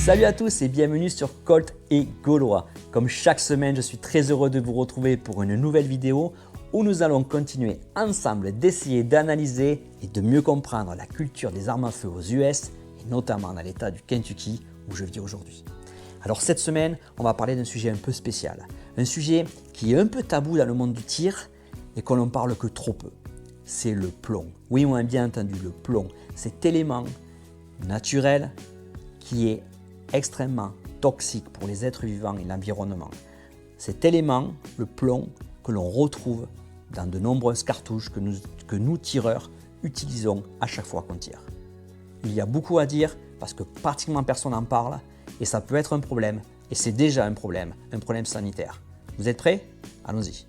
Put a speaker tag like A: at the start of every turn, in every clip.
A: Salut à tous et bienvenue sur Colt et Gaulois. Comme chaque semaine, je suis très heureux de vous retrouver pour une nouvelle vidéo où nous allons continuer ensemble d'essayer d'analyser et de mieux comprendre la culture des armes à feu aux US et notamment dans l'état du Kentucky où je vis aujourd'hui. Alors cette semaine, on va parler d'un sujet un peu spécial, un sujet qui est un peu tabou dans le monde du tir et qu'on n'en parle que trop peu. C'est le plomb. Oui, on a bien entendu le plomb, cet élément naturel qui est extrêmement toxique pour les êtres vivants et l'environnement. Cet élément, le plomb, que l'on retrouve dans de nombreuses cartouches que nous tireurs utilisons à chaque fois qu'on tire. Il y a beaucoup à dire parce que pratiquement personne n'en parle et ça peut être un problème et c'est déjà un problème sanitaire. Vous êtes prêts? Allons-y.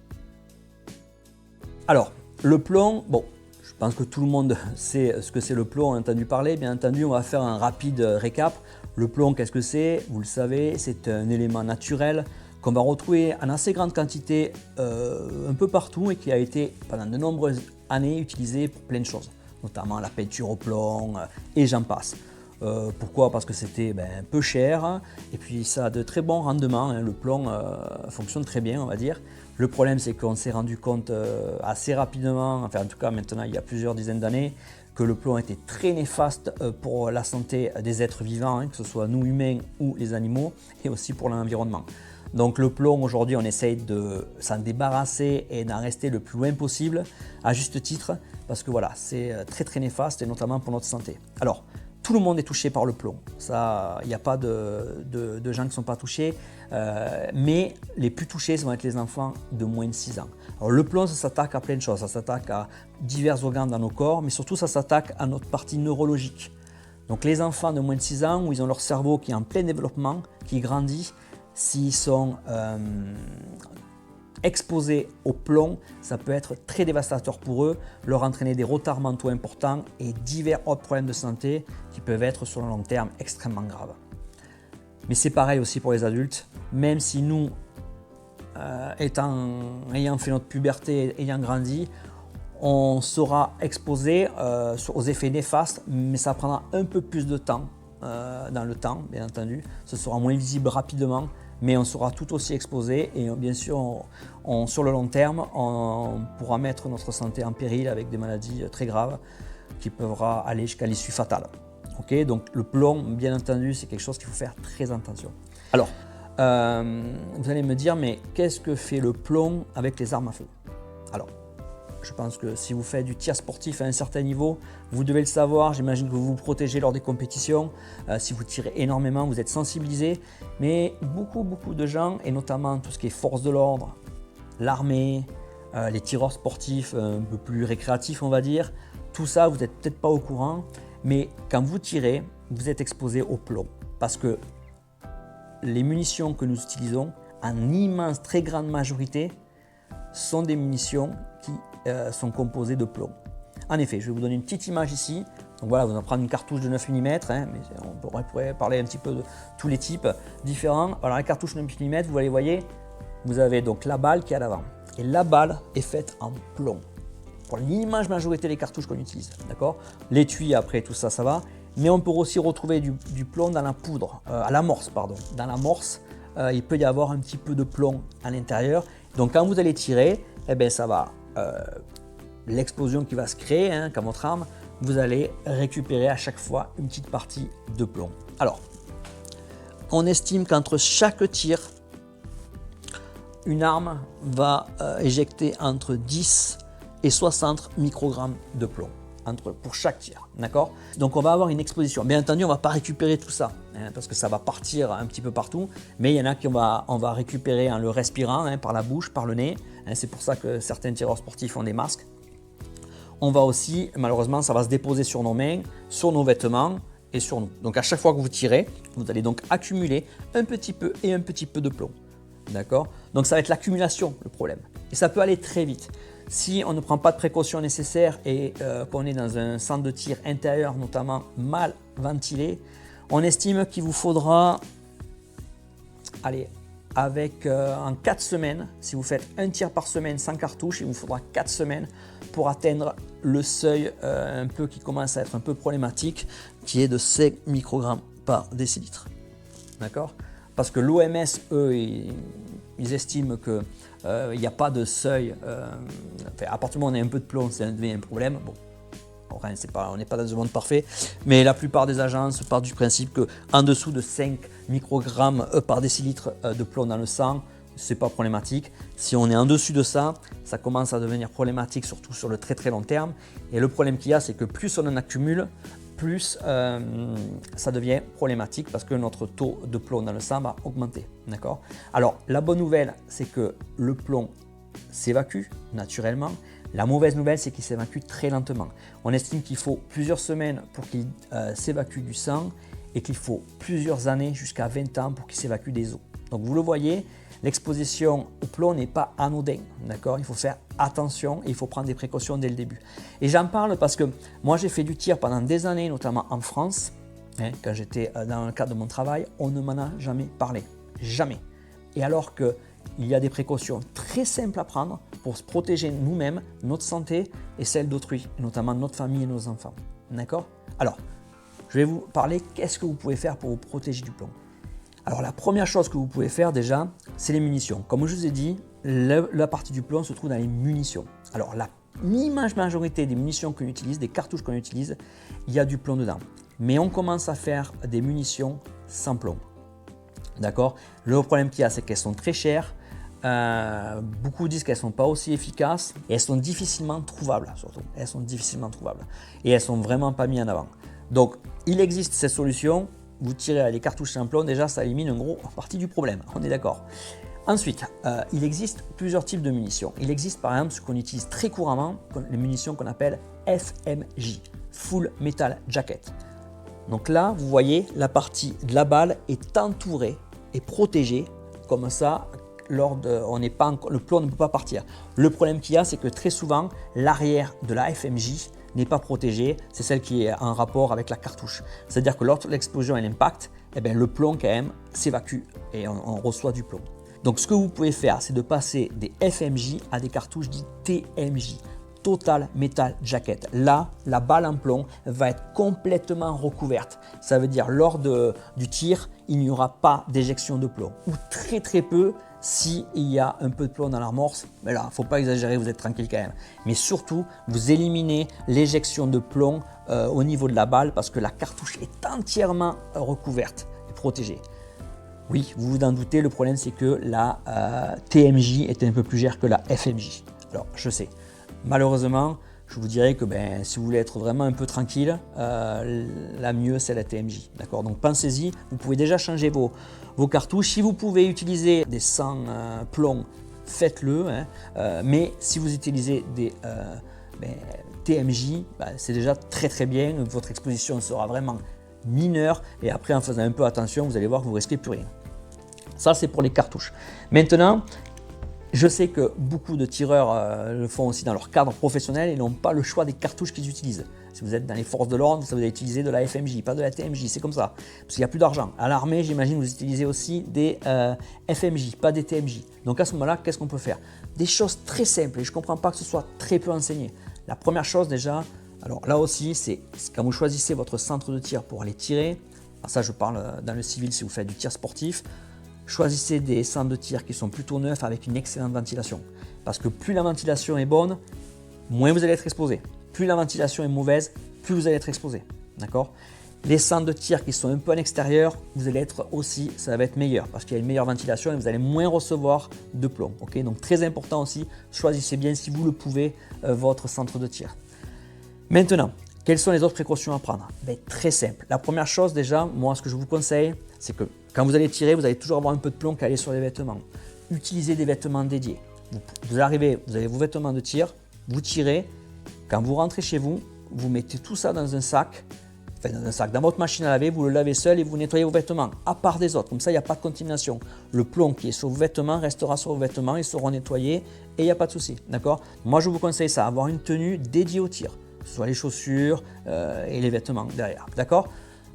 A: Alors, le plomb, bon, je pense que tout le monde sait ce que c'est le plomb, on a entendu parler. Bien entendu, on va faire un rapide récap. Le plomb, qu'est-ce que c'est? Vous le savez, c'est un élément naturel qu'on va retrouver en assez grande quantité un peu partout et qui a été pendant de nombreuses années utilisé pour plein de choses, notamment la peinture au plomb et j'en passe. Pourquoi? Parce que c'était peu cher et puis ça a de très bons rendements. Le plomb fonctionne très bien, on va dire. Le problème, c'est qu'on s'est rendu compte assez rapidement, enfin en tout cas maintenant il y a plusieurs dizaines d'années, que le plomb était très néfaste pour la santé des êtres vivants, que ce soit nous humains ou les animaux, et aussi pour l'environnement. Donc le plomb, aujourd'hui, on essaye de s'en débarrasser et d'en rester le plus loin possible, à juste titre, parce que voilà, c'est très néfaste, et notamment pour notre santé. Alors, tout le monde est touché par le plomb, ça, il n'y a pas de gens qui ne sont pas touchés, mais les plus touchés, ça vont être les enfants de moins de 6 ans. Alors le plomb, ça s'attaque à plein de choses, ça s'attaque à divers organes dans nos corps, mais surtout ça s'attaque à notre partie neurologique. Donc les enfants de moins de 6 ans, où ils ont leur cerveau qui est en plein développement, qui grandit, s'ils sont exposés au plomb, ça peut être très dévastateur pour eux, leur entraîner des retards mentaux importants et divers autres problèmes de santé qui peuvent être sur le long terme extrêmement graves. Mais c'est pareil aussi pour les adultes, même si nous, ayant fait notre puberté, ayant grandi, on sera exposé aux effets néfastes, mais ça prendra un peu plus de temps dans le temps, bien entendu. Ce sera moins visible rapidement, mais on sera tout aussi exposé et bien sûr, sur le long terme, on pourra mettre notre santé en péril avec des maladies très graves qui peuvent aller jusqu'à l'issue fatale. Okay, donc le plomb, bien entendu, c'est quelque chose qu'il faut faire très attention. Alors, vous allez me dire, mais qu'est-ce que fait le plomb avec les armes à feu? Alors, je pense que si vous faites du tir sportif à un certain niveau, vous devez le savoir. J'imagine que vous vous protégez lors des compétitions. Si vous tirez énormément, vous êtes sensibilisé. Mais beaucoup de gens, et notamment tout ce qui est force de l'ordre, l'armée, les tireurs sportifs un peu plus récréatifs, on va dire, tout ça, vous n'êtes peut-être pas au courant. Mais quand vous tirez, vous êtes exposé au plomb. Parce que les munitions que nous utilisons, en immense, très grande majorité, sont des munitions qui sont composées de plomb. En effet, je vais vous donner une petite image ici. Donc voilà, vous allez prendre une cartouche de 9 mm, mais on pourrait parler un petit peu de tous les types différents. Alors la cartouche de 9 mm, vous les voyez, vous avez donc la balle qui est à l'avant. Et la balle est faite en plomb. Pour l'immense majorité des cartouches qu'on utilise, d'accord? L'étui après, tout ça, ça va. Mais on peut aussi retrouver du plomb dans la poudre, à l'amorce, pardon. Dans l'amorce, il peut y avoir un petit peu de plomb à l'intérieur. Donc quand vous allez tirer, eh bien, ça va, l'explosion qui va se créer, quand votre arme, vous allez récupérer à chaque fois une petite partie de plomb. Alors, on estime qu'entre chaque tir, une arme va éjecter entre 10 et 60 microgrammes de plomb pour chaque tir, d'accord? Donc on va avoir une exposition. Bien entendu, on ne va pas récupérer tout ça, parce que ça va partir un petit peu partout, mais il y en a on va récupérer en le respirant, par la bouche, par le nez. C'est pour ça que certains tireurs sportifs ont des masques. On va aussi, malheureusement, ça va se déposer sur nos mains, sur nos vêtements et sur nous. Donc à chaque fois que vous tirez, vous allez donc accumuler un petit peu et un petit peu de plomb, d'accord? Donc ça va être l'accumulation, le problème. Et ça peut aller très vite. Si on ne prend pas de précautions nécessaires et qu'on est dans un centre de tir intérieur, notamment mal ventilé, on estime qu'il vous faudra, allez, en 4 semaines, si vous faites un tir par semaine sans cartouche, il vous faudra 4 semaines pour atteindre le seuil un peu qui commence à être un peu problématique, qui est de 5 microgrammes par décilitre. d'accord? Parce que l'OMS, eux, ils estiment qu'il n'y a pas de seuil. À partir du moment où on a un peu de plomb, ça devient un problème. Bon, enfin, on n'est pas dans un monde parfait, mais la plupart des agences partent du principe qu'en dessous de 5 microgrammes par décilitre de plomb dans le sang, c'est pas problématique. Si on est en dessus de ça, ça commence à devenir problématique, surtout sur le très très long terme. Et le problème qu'il y a, c'est que plus on en accumule, plus ça devient problématique parce que notre taux de plomb dans le sang va augmenter. D'accord ? Alors, la bonne nouvelle, c'est que le plomb s'évacue naturellement. La mauvaise nouvelle, c'est qu'il s'évacue très lentement. On estime qu'il faut plusieurs semaines pour qu'il s'évacue du sang et qu'il faut plusieurs années, jusqu'à 20 ans, pour qu'il s'évacue des os. Donc, vous le voyez, l'exposition au plomb n'est pas anodin, d'accord? Il faut faire attention et il faut prendre des précautions dès le début. Et j'en parle parce que moi j'ai fait du tir pendant des années, notamment en France. Quand j'étais dans le cadre de mon travail, on ne m'en a jamais parlé, jamais. Et alors qu'il y a des précautions très simples à prendre pour se protéger nous-mêmes, notre santé et celle d'autrui, notamment notre famille et nos enfants, d'accord? Alors, je vais vous parler qu'est-ce que vous pouvez faire pour vous protéger du plomb. Alors la première chose que vous pouvez faire déjà, c'est les munitions. Comme je vous ai dit, la partie du plomb se trouve dans les munitions. Alors la immense majorité des munitions qu'on utilise, des cartouches qu'on utilise, il y a du plomb dedans. Mais on commence à faire des munitions sans plomb. D'accord? Le problème qu'il y a, c'est qu'elles sont très chères. Beaucoup disent qu'elles ne sont pas aussi efficaces et elles sont difficilement trouvables surtout. Elles sont difficilement trouvables et elles ne sont vraiment pas mises en avant. Donc il existe cette solution. Vous tirez à des cartouches sans plomb, déjà ça élimine une grosse partie du problème, on est d'accord. Ensuite, il existe plusieurs types de munitions. Il existe par exemple ce qu'on utilise très couramment, les munitions qu'on appelle FMJ, Full Metal Jacket. Donc là, vous voyez, la partie de la balle est entourée et protégée, comme ça, le plomb ne peut pas partir. Le problème qu'il y a, c'est que très souvent, l'arrière de la FMJ n'est pas protégée, c'est celle qui est en rapport avec la cartouche. C'est-à-dire que lors de l'explosion et l'impact, le plomb quand même s'évacue et on reçoit du plomb. Donc ce que vous pouvez faire, c'est de passer des FMJ à des cartouches dites TMJ, Total Metal Jacket. Là, la balle en plomb va être complètement recouverte. Ça veut dire lors du tir, il n'y aura pas d'éjection de plomb, ou très très peu s'il y a un peu de plomb dans l'amorce. Mais là, il ne faut pas exagérer, vous êtes tranquille quand même. Mais surtout, vous éliminez l'éjection de plomb au niveau de la balle parce que la cartouche est entièrement recouverte et protégée. Oui, vous vous en doutez, le problème c'est que la TMJ est un peu plus chère que la FMJ. Alors, je sais. Malheureusement, je vous dirais que si vous voulez être vraiment un peu tranquille, la mieux c'est la TMJ. D'accord? Donc pensez-y, vous pouvez déjà changer vos cartouches. Si vous pouvez utiliser des sans plomb, faites-le. Mais si vous utilisez des TMJ, c'est déjà très très bien. Votre exposition sera vraiment mineure. Et après, en faisant un peu attention, vous allez voir que vous ne risquez plus rien. Ça, c'est pour les cartouches. Maintenant, je sais que beaucoup de tireurs le font aussi dans leur cadre professionnel et n'ont pas le choix des cartouches qu'ils utilisent. Si vous êtes dans les forces de l'ordre, vous allez utiliser de la FMJ, pas de la TMJ, c'est comme ça, parce qu'il n'y a plus d'argent. À l'armée, j'imagine vous utilisez aussi des FMJ, pas des TMJ. Donc à ce moment-là, qu'est-ce qu'on peut faire? Des choses très simples, et je ne comprends pas que ce soit très peu enseigné. La première chose déjà, alors là aussi, c'est quand vous choisissez votre centre de tir pour aller tirer, alors ça je parle dans le civil si vous faites du tir sportif, choisissez des centres de tir qui sont plutôt neufs avec une excellente ventilation. Parce que plus la ventilation est bonne, moins vous allez être exposé. Plus la ventilation est mauvaise, plus vous allez être exposé. D'accord? Les centres de tir qui sont un peu à l'extérieur, vous allez être aussi, ça va être meilleur parce qu'il y a une meilleure ventilation et vous allez moins recevoir de plomb. Okay? Donc très important aussi, choisissez bien si vous le pouvez votre centre de tir. Maintenant, quelles sont les autres précautions à prendre? Très simple. La première chose déjà, moi ce que je vous conseille, c'est que quand vous allez tirer, vous allez toujours avoir un peu de plomb qui allait sur les vêtements. Utilisez des vêtements dédiés. Vous arrivez, vous avez vos vêtements de tir, vous tirez. Quand vous rentrez chez vous, vous mettez tout ça dans un sac, dans votre machine à laver, vous le lavez seul et vous nettoyez vos vêtements, à part des autres. Comme ça, il n'y a pas de contamination. Le plomb qui est sur vos vêtements restera sur vos vêtements, ils seront nettoyés et il n'y a pas de souci. D'accord? Moi, je vous conseille ça, avoir une tenue dédiée au tir, que ce soit les chaussures et les vêtements derrière. D'accord?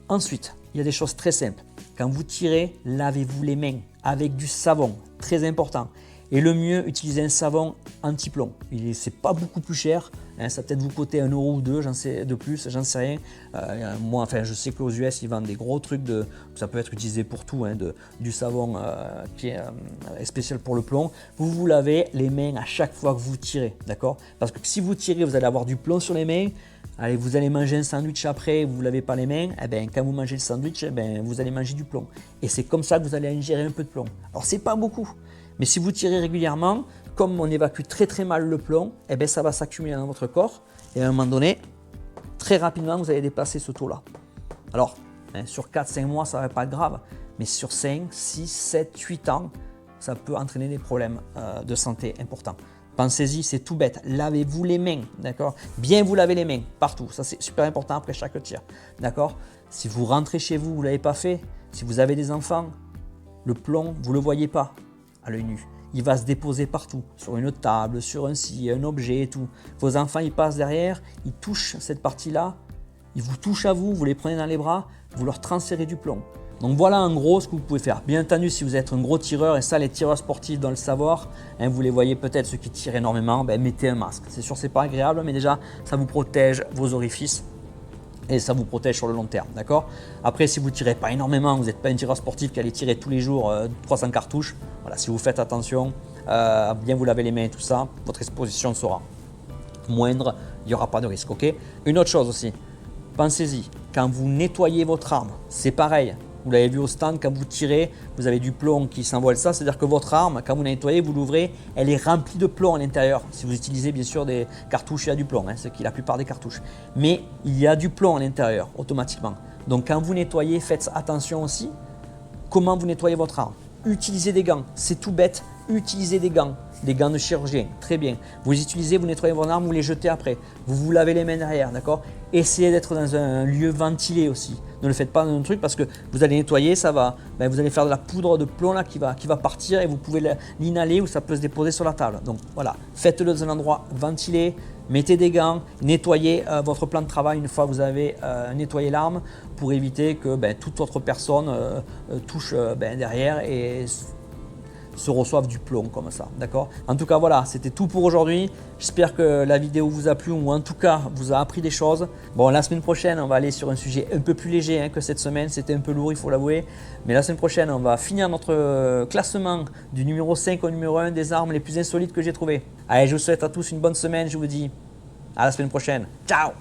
A: Ensuite, il y a des choses très simples. Quand vous tirez, lavez-vous les mains avec du savon, très important. Et le mieux, utilisez un savon anti-plomb. C'est pas beaucoup plus cher hein, ça peut-être vous coûter 1 euro ou 2 de plus, j'en sais rien. Moi, enfin, je sais qu'aux US, ils vendent des gros trucs, ça peut être utilisé pour tout, hein, du savon qui est spécial pour le plomb. Vous vous lavez les mains à chaque fois que vous tirez, d'accord? Parce que si vous tirez, vous allez avoir du plomb sur les mains. Allez, vous allez manger un sandwich après, vous ne vous lavez pas les mains, eh ben, quand vous mangez le sandwich, eh ben, vous allez manger du plomb. Et c'est comme ça que vous allez ingérer un peu de plomb. Alors, c'est pas beaucoup, mais si vous tirez régulièrement, comme on évacue très très mal le plomb, eh ben, ça va s'accumuler dans votre corps. Et à un moment donné, très rapidement, vous allez dépasser ce taux-là. Alors, hein, sur 4-5 mois, ça ne va pas être grave, mais sur 5, 6, 7, 8 ans, ça peut entraîner des problèmes de santé importants. Pensez-y, c'est tout bête. Lavez-vous les mains, d'accord? Bien vous laver les mains, partout. Ça, c'est super important après chaque tir, d'accord? Si vous rentrez chez vous, vous ne l'avez pas fait. Si vous avez des enfants, le plomb, vous ne le voyez pas à l'œil nu. Il va se déposer partout, sur une table, sur un scie, un objet et tout. Vos enfants, ils passent derrière, ils touchent cette partie-là, ils vous touchent à vous, vous les prenez dans les bras, vous leur transférez du plomb. Donc voilà en gros ce que vous pouvez faire. Bien entendu, si vous êtes un gros tireur, et ça les tireurs sportifs doivent le savoir, hein, vous les voyez peut-être ceux qui tirent énormément, ben, mettez un masque. C'est sûr c'est pas agréable, mais déjà ça vous protège vos orifices et ça vous protège sur le long terme, d'accord? Après, si vous ne tirez pas énormément, vous n'êtes pas un tireur sportif qui allait tirer tous les jours 300 cartouches, voilà, si vous faites attention, à bien vous laver les mains et tout ça, votre exposition sera moindre, il n'y aura pas de risque, ok? Une autre chose aussi, pensez-y, quand vous nettoyez votre arme, c'est pareil. Vous l'avez vu au stand, quand vous tirez, vous avez du plomb qui s'envole ça, c'est-à-dire que votre arme, quand vous la nettoyez, vous l'ouvrez, elle est remplie de plomb à l'intérieur. Si vous utilisez bien sûr des cartouches, il y a du plomb, hein, c'est qui la plupart des cartouches. Mais il y a du plomb à l'intérieur, automatiquement. Donc quand vous nettoyez, faites attention aussi comment vous nettoyez votre arme. Utilisez des gants, c'est tout bête, utilisez des gants de chirurgien, très bien. Vous les utilisez, vous nettoyez votre arme, vous les jetez après. Vous vous lavez les mains derrière, d'accord? Essayez d'être dans un lieu ventilé aussi. Ne le faites pas dans un truc parce que vous allez nettoyer, ça va, ben vous allez faire de la poudre de plomb là qui va partir et vous pouvez l'inhaler ou ça peut se déposer sur la table. Donc voilà, faites-le dans un endroit ventilé, mettez des gants, nettoyez votre plan de travail une fois que vous avez nettoyé l'arme pour éviter que toute autre personne touche derrière et se reçoivent du plomb comme ça, d'accord? En tout cas, voilà, c'était tout pour aujourd'hui. J'espère que la vidéo vous a plu ou en tout cas vous a appris des choses. Bon, la semaine prochaine, on va aller sur un sujet un peu plus léger hein, que cette semaine. C'était un peu lourd, il faut l'avouer. Mais la semaine prochaine, on va finir notre classement du numéro 5 au numéro 1 des armes les plus insolites que j'ai trouvées. Allez, je vous souhaite à tous une bonne semaine. Je vous dis à la semaine prochaine. Ciao!